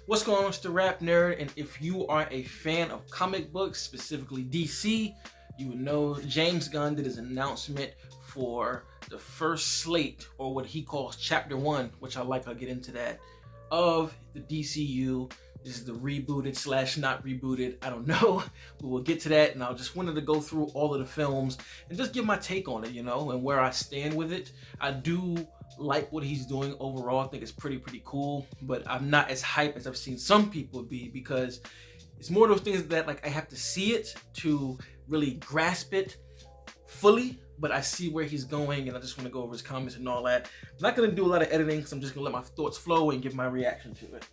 What's going on, Mr. Rap Nerd? And if you are a fan of comic books, specifically DC, you would know James Gunn did his announcement for the first slate, or what he calls Chapter 1, which I like, I'll get into that, of the DCU. This is the rebooted slash not rebooted, I don't know, but we'll get to that. And I just wanted to go through all of the films and just give my take on it, and where I stand with it. I do like what he's doing overall. I think it's pretty cool, but I'm not as hyped as I've seen some people be, because it's more of those things that like I have to see it to really grasp it fully. But I see where he's going, and I just want to go over his comments and all that. I'm not going to do a lot of editing, because I'm just going to let my thoughts flow and give my reaction to it.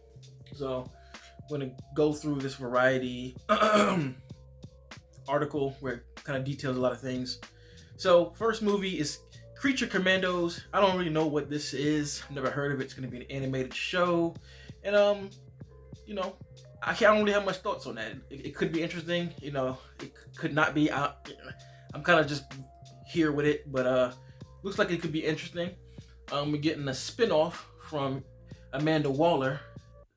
So I'm going to go through this Variety article where it kind of details a lot of things. So first movie is Creature Commandos. I don't really know what this is. I've never heard of it. It's going to be an animated show. And, I don't really have much thoughts on that. It could be interesting. It could not be. I'm kind of just here with it, but looks like it could be interesting. We're getting a spin-off from Amanda Waller.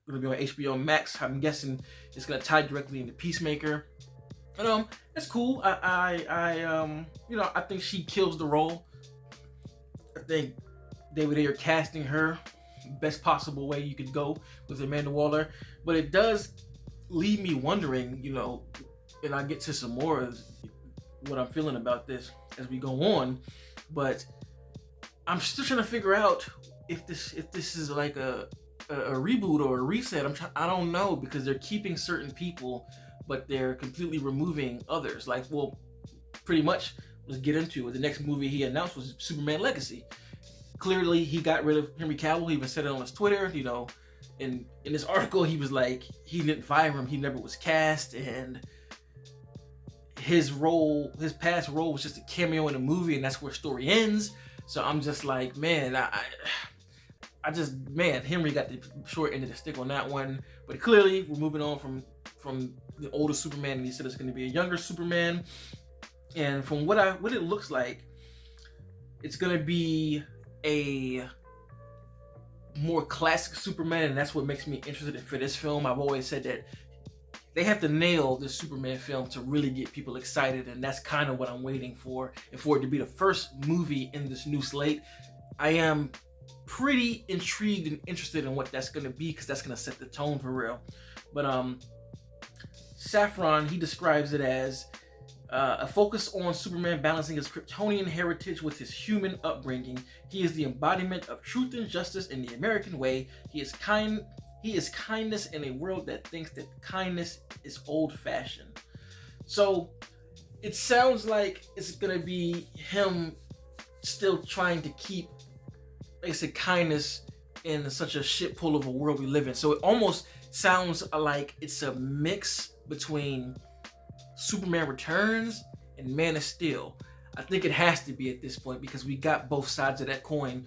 Going to be on HBO Max. I'm guessing it's going to tie directly into Peacemaker. And it's cool. I think she kills the role. I think David Ayer casting her best possible way you could go with Amanda Waller, but it does leave me wondering, and I'll get to some more of what I'm feeling about this as we go on, but I'm still trying to figure out if this is like a reboot or a reset. I don't know, because they're keeping certain people, but they're completely removing others. Like, well, pretty much, let's get into it. The next movie he announced was Superman Legacy. Clearly, he got rid of Henry Cavill. He even said it on his Twitter. In this article, he was like, he didn't fire him. He never was cast, and his past role was just a cameo in a movie, and that's where story ends. So I'm just like, man, Henry got the short end of the stick on that one. But clearly, we're moving on from the older Superman, and he said it's going to be a younger Superman. And from what it looks like, it's going to be a more classic Superman, and that's what makes me interested for this film. I've always said that they have to nail this Superman film to really get people excited, and that's kind of what I'm waiting for. And for it to be the first movie in this new slate, I am pretty intrigued and interested in what that's going to be, because that's going to set the tone for real. But Saffron, he describes it as a focus on Superman balancing his Kryptonian heritage with his human upbringing. He is the embodiment of truth and justice in the American way. He is kindness in a world that thinks that kindness is old-fashioned. So it sounds like it's gonna be him still trying to keep, like I said, kindness in such a shit pull of a world we live in. So it almost sounds like it's a mix between Superman Returns and Man of Steel. I think it has to be at this point, because we got both sides of that coin.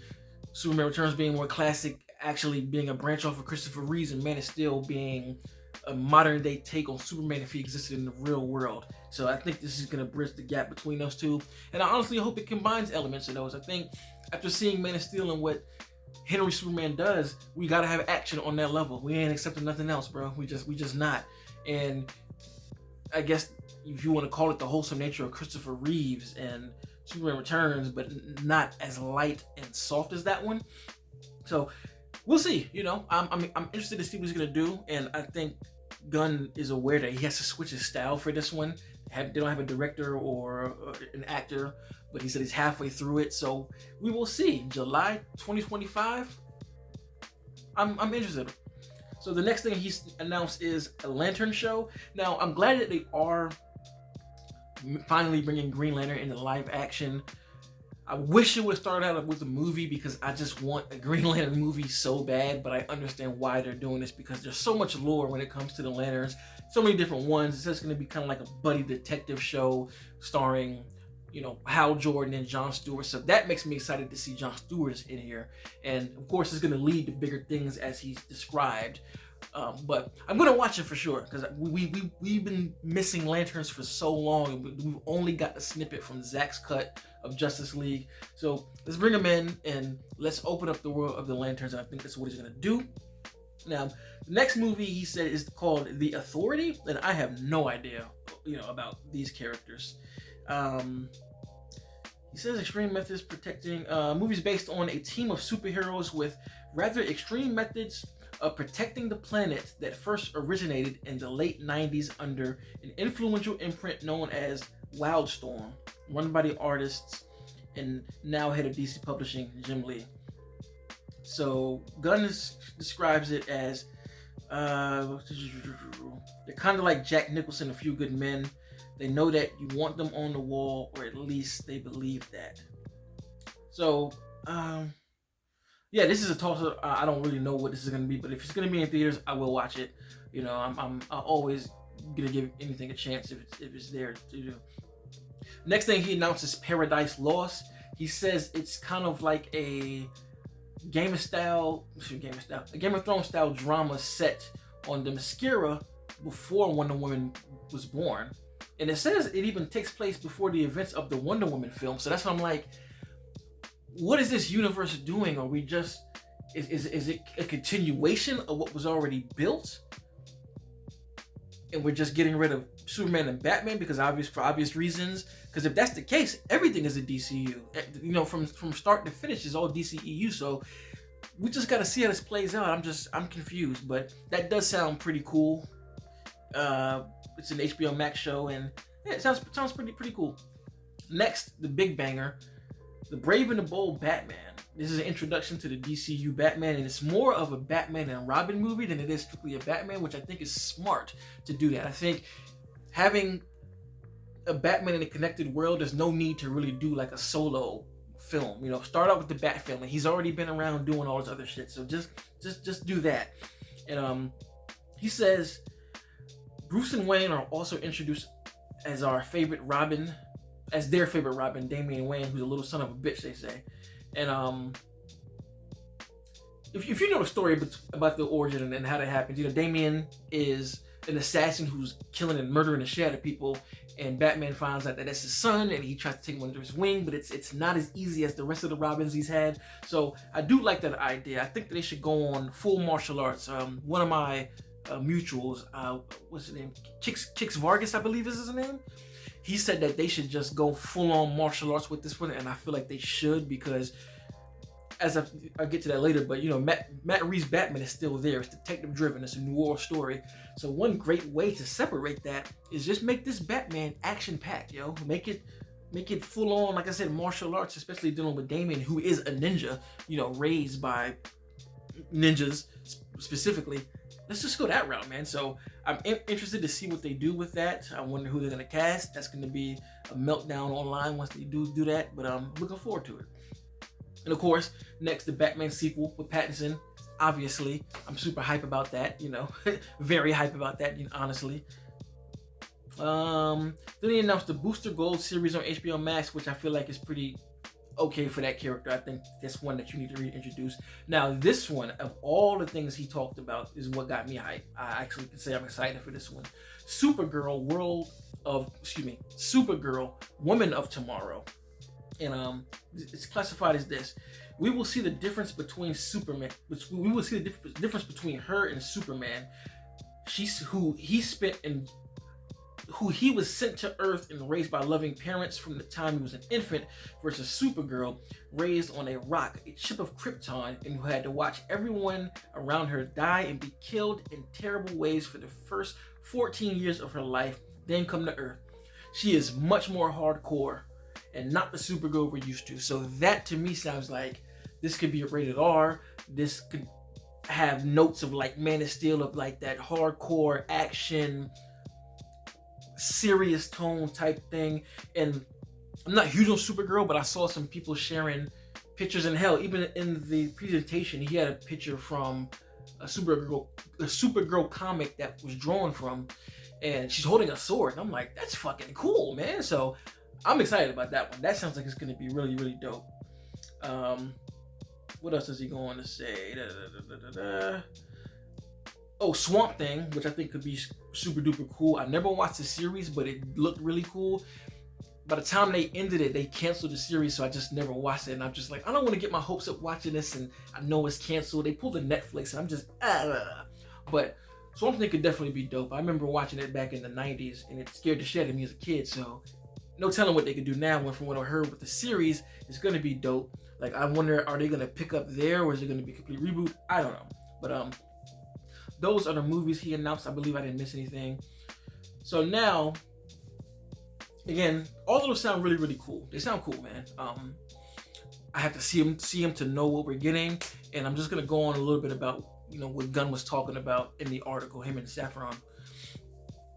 Superman Returns being more classic, actually being a branch off of Christopher Reeves, and Man of Steel being a modern day take on Superman if he existed in the real world. So I think this is going to bridge the gap between those two, and I honestly hope it combines elements of those. I think after seeing Man of Steel and what Henry Superman does, we got to have action on that level. We ain't accepting nothing else, bro. We just not. And I guess if you want to call it the wholesome nature of Christopher Reeves and Superman Returns, but not as light and soft as that one. So we'll see. I'm interested to see what he's gonna do, and I think Gunn is aware that he has to switch his style for this one. They don't have a director or an actor, but he said he's halfway through it. So we will see. July 2025. I'm interested. So the next thing he's announced is a Lantern show. Now, I'm glad that they are finally bringing Green Lantern into live action. I wish it would have started out with a movie, because I just want a Green Lantern movie so bad, but I understand why they're doing this, because there's so much lore when it comes to the Lanterns. So many different ones. It's just going to be kind of like a buddy detective show starring, Hal Jordan and Jon Stewart. So that makes me excited to see Jon Stewart in here. And of course, it's going to lead to bigger things as he's described. But I'm going to watch it for sure, because we've been missing Lanterns for so long. We've only got the snippet from Zack's cut of Justice League. So let's bring him in and let's open up the world of the Lanterns. And I think that's what he's going to do. Now, The next movie he said is called The Authority, and I have no idea, about these characters. He says extreme methods protecting movies based on a team of superheroes with rather extreme methods of protecting the planet that first originated in the late 90s under an influential imprint known as Wildstorm, run by the artists and now head of DC Publishing, Jim Lee. So Gunn describes it as they're kind of like Jack Nicholson, A Few Good Men. They know that you want them on the wall, or at least they believe that. So, this is a toss-up. I don't really know what this is going to be, but if it's going to be in theaters, I will watch it. I'm always going to give anything a chance if it's there to do. Next thing he announces Paradise Lost. He says it's kind of like a Game of Thrones style drama set on the Mascara before Wonder Woman was born. And it says it even takes place before the events of the Wonder Woman film. So that's what I'm like, what is this universe doing? Are we just, is it a continuation of what was already built? And we're just getting rid of Superman and Batman for obvious reasons? Because if that's the case, everything is a DCU. From start to finish is all DCEU. So we just got to see how this plays out. I'm confused, but that does sound pretty cool. It's an HBO Max show, and it sounds pretty cool. Next, the big banger, The Brave and the Bold Batman. This is an introduction to the DCU Batman, and it's more of a Batman and Robin movie than it is strictly a Batman, which I think is smart to do that. I think having a Batman in a connected world, there's no need to really do like a solo film. Start out with the Bat family. He's already been around doing all this other shit, so just do that. And he says Bruce and Wayne are also introduced as their favorite Robin, Damian Wayne, who's a little son of a bitch, they say. And if you know the story about the origin and how that happens, Damian is an assassin who's killing and murdering the shit out of people, and Batman finds out that that's his son, and he tries to take him under his wing, but it's not as easy as the rest of the Robins he's had. So I do like that idea. I think that they should go on full martial arts. One of my mutuals, what's his name? Kix Vargas, I believe is his name. He said that they should just go full on martial arts with this one, and I feel like they should, because as I'll get to that later, but Matt Reeves' Batman is still there. It's detective driven. It's a noir story. So one great way to separate that is just make this Batman action packed, Make it full on, like I said, martial arts, especially dealing with Damian, who is a ninja, raised by ninjas specifically. Let's just go that route, man. So I'm interested to see what they do with that. I wonder who they're gonna cast. That's gonna be a meltdown online once they do that, but I'm looking forward to it. And of course, next, the Batman sequel with Pattinson. Obviously, I'm super hype about that, very hype about that, honestly. Then they announced the Booster Gold series on HBO Max, which I feel like is pretty okay for that character. I think that's one that you need to reintroduce. Now, this one, of all the things he talked about, is what got me hype. I actually can say I'm excited for this one. Supergirl, Woman of Tomorrow. And it's classified as this. We will see the difference between we will see the difference between her and Superman. Who he was sent to Earth and raised by loving parents from the time he was an infant, versus Supergirl, raised on a rock, a chip of Krypton, and who had to watch everyone around her die and be killed in terrible ways for the first 14 years of her life, then come to Earth. She is much more hardcore and not the Supergirl we're used to. So that to me sounds like this could be a rated R. This could have notes of like Man of Steel, of like that hardcore action, serious tone type thing. And I'm not huge on Supergirl, but I saw some people sharing pictures, and hell, even in the presentation, he had a picture from a Supergirl comic that was drawn from, and she's holding a sword. And I'm like, that's fucking cool, man. So I'm excited about that one. That sounds like it's going to be really, really dope. What else is he going to say? Oh, Swamp Thing, which I think could be super duper cool. I never watched the series, but it looked really cool. By the time they ended it, they canceled the series, so I just never watched it. And I'm just like, I don't want to get my hopes up watching this, and I know it's canceled. They pulled the Netflix, and I'm just, But Swamp Thing could definitely be dope. I remember watching it back in the 90s, and it scared the shit out of me as a kid. So no telling what they could do now. From what I heard with the series, it's gonna be dope. Like, I wonder, are they gonna pick up there, or is it gonna be a complete reboot? I don't know. But those are the movies he announced. I believe I didn't miss anything. So now, again, all of those sound really, really cool. They sound cool, man. I have to see him to know what we're getting, and I'm just gonna go on a little bit about what Gunn was talking about in the article, him and Saffron.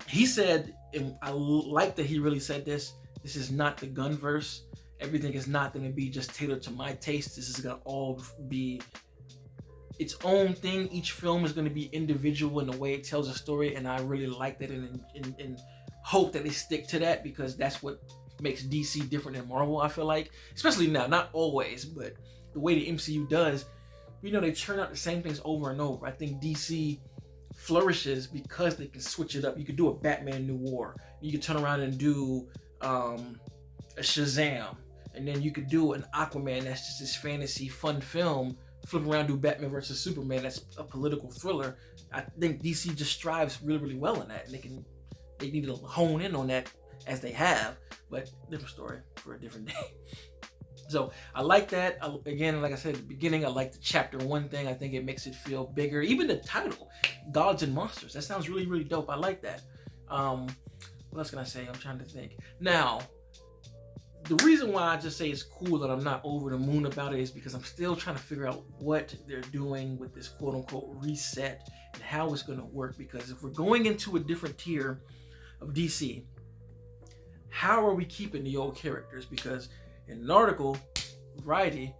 He said, and I like that he really said this. This is not the Gunverse. Everything is not going to be just tailored to my taste. This is going to all be its own thing. Each film is going to be individual in the way it tells a story, and I really like that and hope that they stick to that, because that's what makes DC different than Marvel, I feel like. Especially now, not always, but the way the MCU does, they churn out the same things over and over. I think DC flourishes because they can switch it up. You could do a Batman New War. You could turn around and do a Shazam. And then you could do an Aquaman that's just this fantasy fun film. Flip around, do Batman versus Superman, that's a political thriller. I think DC just strives really, really well in that. And they need to hone in on that as they have. But different story for a different day. So I like that. Again, like I said at the beginning, I like the chapter 1 thing. I think it makes it feel bigger. Even the title, Gods and Monsters, that sounds really, really dope. I like that. What else can I say? I'm trying to think. Now, the reason why I just say it's cool that I'm not over the moon about it is because I'm still trying to figure out what they're doing with this quote-unquote reset and how it's going to work. Because if we're going into a different tier of DC, how are we keeping the old characters? Because in an article, Variety,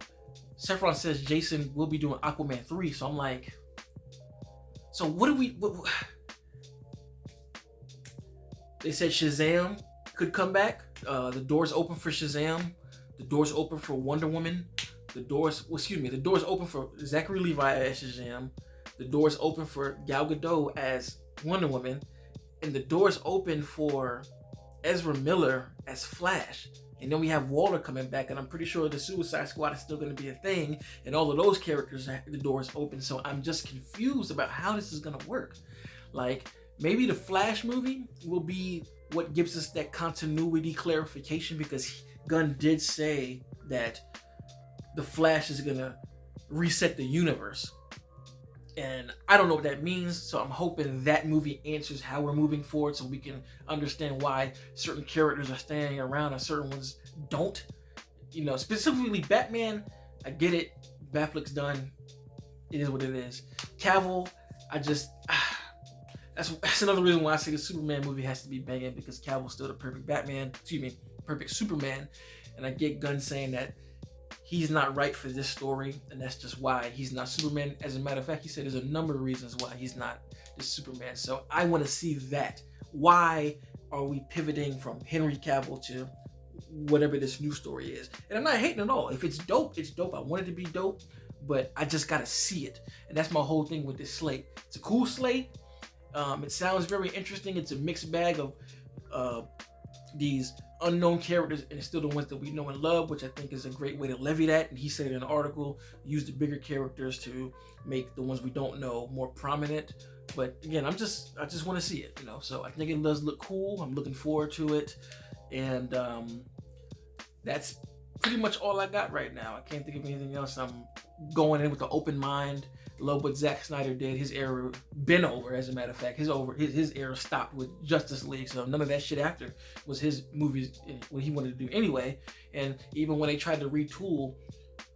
Saffron says Jason will be doing Aquaman 3. So I'm like, so what do we... They said Shazam could come back. The door's open for Shazam. The door's open for Wonder Woman. The door's open for Zachary Levi as Shazam. The door's open for Gal Gadot as Wonder Woman. And the door's open for Ezra Miller as Flash. And then we have Waller coming back, and I'm pretty sure the Suicide Squad is still going to be a thing. And all of those characters, the door's open. So I'm just confused about how this is going to work. Like, maybe the Flash movie will be what gives us that continuity clarification, because Gunn did say that the Flash is gonna reset the universe. And I don't know what that means, so I'm hoping that movie answers how we're moving forward, so we can understand why certain characters are staying around and certain ones don't. Specifically Batman, I get it. Batfleck's done. It is what it is. Cavill, that's another reason why I say the Superman movie has to be banging, because Cavill's still the perfect perfect Superman. And I get Gunn saying that he's not right for this story, and that's just why he's not Superman. As a matter of fact, he said there's a number of reasons why he's not the Superman. So I want to see that. Why are we pivoting from Henry Cavill to whatever this new story is? And I'm not hating at all. If it's dope, it's dope. I want it to be dope, but I just gotta see it. And that's my whole thing with this slate. It's a cool slate. It sounds very interesting. It's a mixed bag of these unknown characters, and it's still the ones that we know and love, which I think is a great way to levy that. And he said in an article, use the bigger characters to make the ones we don't know more prominent. But again, I just want to see it, So I think it does look cool. I'm looking forward to it, and that's pretty much all I got right now. I can't think of anything else. I'm going in with an open mind. Love what Zack Snyder did. His era been over, as a matter of fact. His era stopped with Justice League, so none of that shit after was his movies, what he wanted to do anyway. And even when they tried to retool,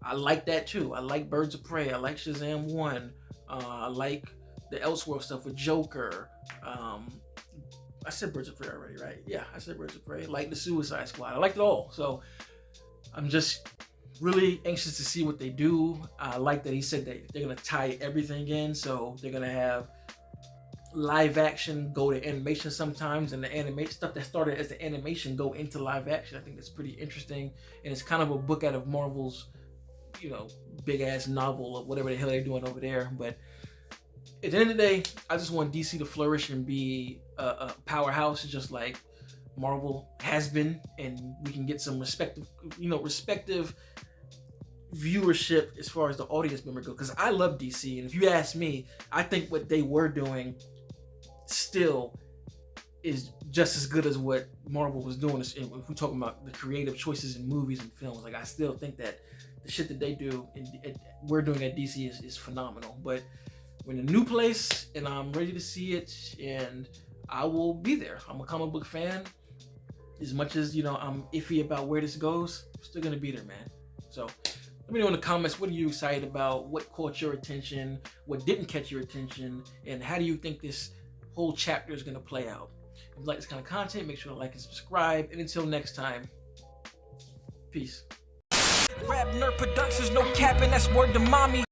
I like that too. I like Birds of Prey. I like Shazam 1. I like the Elseworld stuff with Joker. I said Birds of Prey already, right? Yeah, I said Birds of Prey. I like the Suicide Squad. I like it all. So I'm just really anxious to see what they do. I like that he said that they're going to tie everything in. So they're going to have live action go to animation sometimes, and the animate stuff that started as the animation go into live action. I think that's pretty interesting. And it's kind of a book out of Marvel's, big ass novel or whatever the hell they're doing over there. But at the end of the day, I just want DC to flourish and be a powerhouse, just like Marvel has been, and we can get some respective viewership as far as the audience member goes, because I love DC, and if you ask me, I think what they were doing still is just as good as what Marvel was doing. If we're talking about the creative choices in movies and films, like I still think that the shit that they do and we're doing at DC is phenomenal. But we're in a new place, and I'm ready to see it, and I will be there. I'm a comic book fan. As much as, you know, I'm iffy about where this goes, I'm still gonna be there, man. So let me know in the comments, what are you excited about? What caught your attention? What didn't catch your attention? And how do you think this whole chapter is gonna play out? If you like this kind of content, make sure to like and subscribe. And until next time, peace. RapNerd Productions, no capping, that's word to mommy.